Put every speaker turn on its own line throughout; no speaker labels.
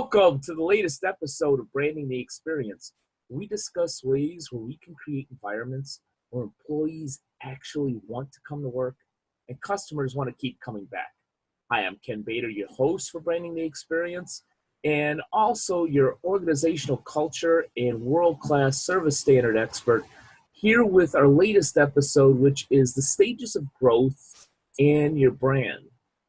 Welcome to the latest episode of Branding the Experience. We discuss ways where we can create environments where employees actually want to come to work and customers want to keep coming back. Hi, I'm Ken Bader, your host for Branding the Experience, and also your organizational culture and world-class service standard expert, here with our latest episode, which is the stages of growth and your brand.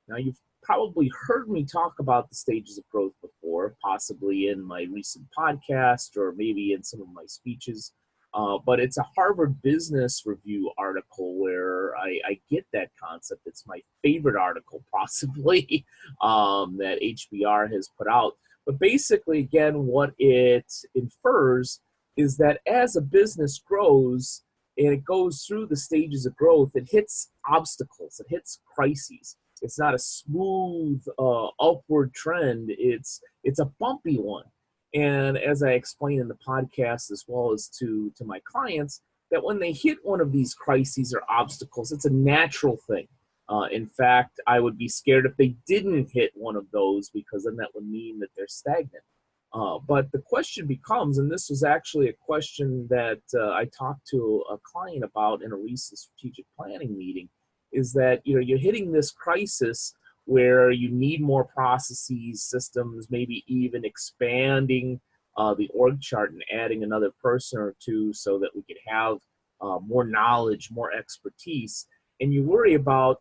Now, you've probably heard me talk about the stages of growth before, possibly in my recent podcast or maybe in some of my speeches. But it's a Harvard Business Review article where I get that concept. It's my favorite article, possibly, that HBR has put out. But basically, again, what it infers is that as a business grows and it goes through the stages of growth, it hits obstacles, it hits crises. It's not a smooth upward trend. It's a bumpy one. And as I explain in the podcast as well as to my clients, that when they hit one of these crises or obstacles, it's a natural thing. In fact, I would be scared if they didn't hit one of those, because then that would mean that they're stagnant. But the question becomes, and this was actually a question that I talked to a client about in a recent strategic planning meeting, is that you're hitting this crisis where you need more processes, systems, maybe even expanding the org chart and adding another person or two so that we could have more knowledge, more expertise. And you worry about,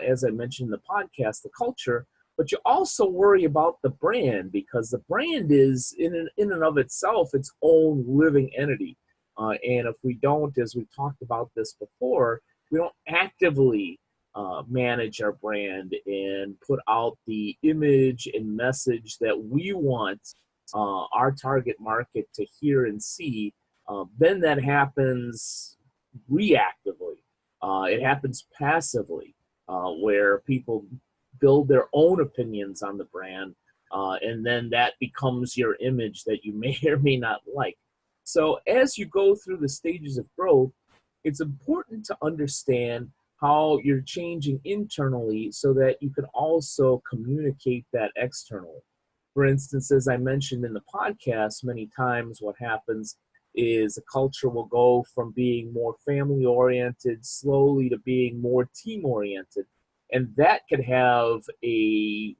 as I mentioned in the podcast, the culture, but you also worry about the brand, because the brand is in and of itself its own living entity. And if we don't, as we talked about this before, we don't actively manage our brand and put out the image and message that we want our target market to hear and see, then that happens reactively. It happens passively, where people build their own opinions on the brand, and then that becomes your image that you may or may not like. So as you go through the stages of growth, it's important to understand how you're changing internally so that you can also communicate that externally. For instance, as I mentioned in the podcast, many times what happens is a culture will go from being more family-oriented slowly to being more team-oriented. And that could have a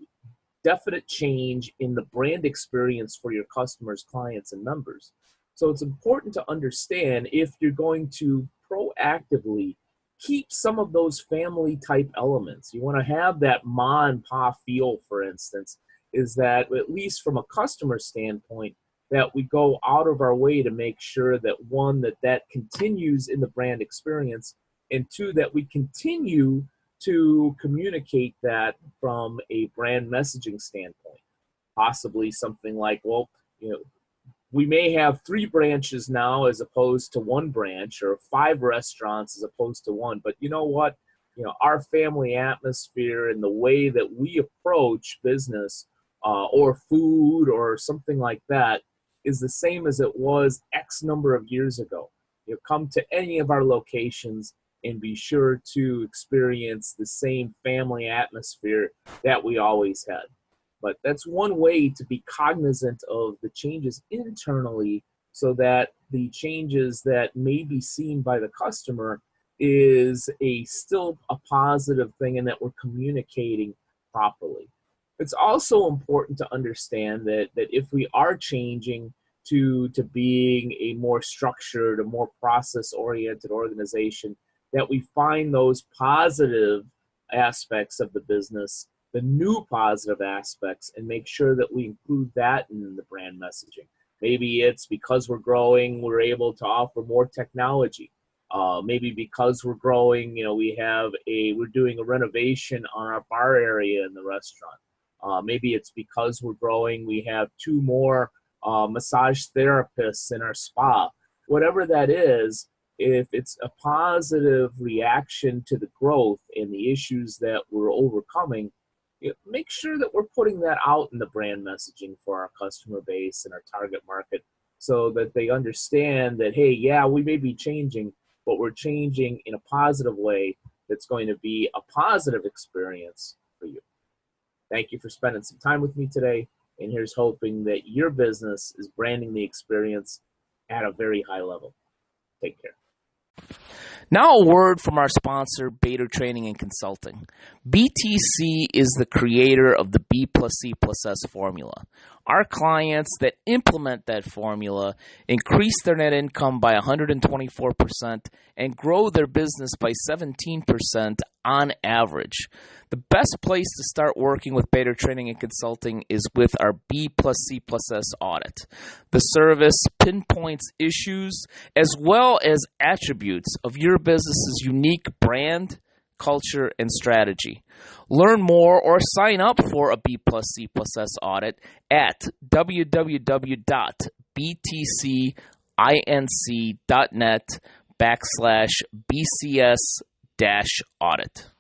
definite change in the brand experience for your customers, clients, and members. So it's important to understand, if you're going to proactively keep some of those family type elements. You want to have that ma and pa feel, for instance, is that at least from a customer standpoint, that we go out of our way to make sure that, one, that continues in the brand experience, and two, that we continue to communicate that from a brand messaging standpoint. Possibly something like, well, we may have 3 branches now as opposed to 1 branch, or 5 restaurants as opposed to 1. But you know what? Our family atmosphere and the way that we approach business or food or something like that is the same as it was X number of years ago. Come to any of our locations and be sure to experience the same family atmosphere that we always had. But that's one way to be cognizant of the changes internally, so that the changes that may be seen by the customer is still a positive thing, and that we're communicating properly. It's also important to understand that if we are changing to being a more structured, a more process-oriented organization, that we find those positive aspects of the business, the new positive aspects, and make sure that we include that in the brand messaging. Maybe it's because we're growing, we're able to offer more technology. Maybe because we're growing, we're doing a renovation on our bar area in the restaurant. Maybe it's because we're growing, we have 2 more massage therapists in our spa. Whatever that is, if it's a positive reaction to the growth and the issues that we're overcoming, make sure that we're putting that out in the brand messaging for our customer base and our target market, so that they understand that, hey, yeah, we may be changing, but we're changing in a positive way that's going to be a positive experience for you. Thank you for spending some time with me today. And here's hoping that your business is branding the experience at a very high level. Take care.
Now a word from our sponsor, Bader Training and Consulting. BTC is the creator of the B plus C plus S formula. Our clients that implement that formula increase their net income by 124% and grow their business by 17% on average. The best place to start working with Bader Training and Consulting is with our B plus C plus S audit. The service pinpoints issues as well as attributes of your business's unique brand, culture, and strategy. Learn more or sign up for a B plus C plus S audit at www.btcinc.net/BCS-audit.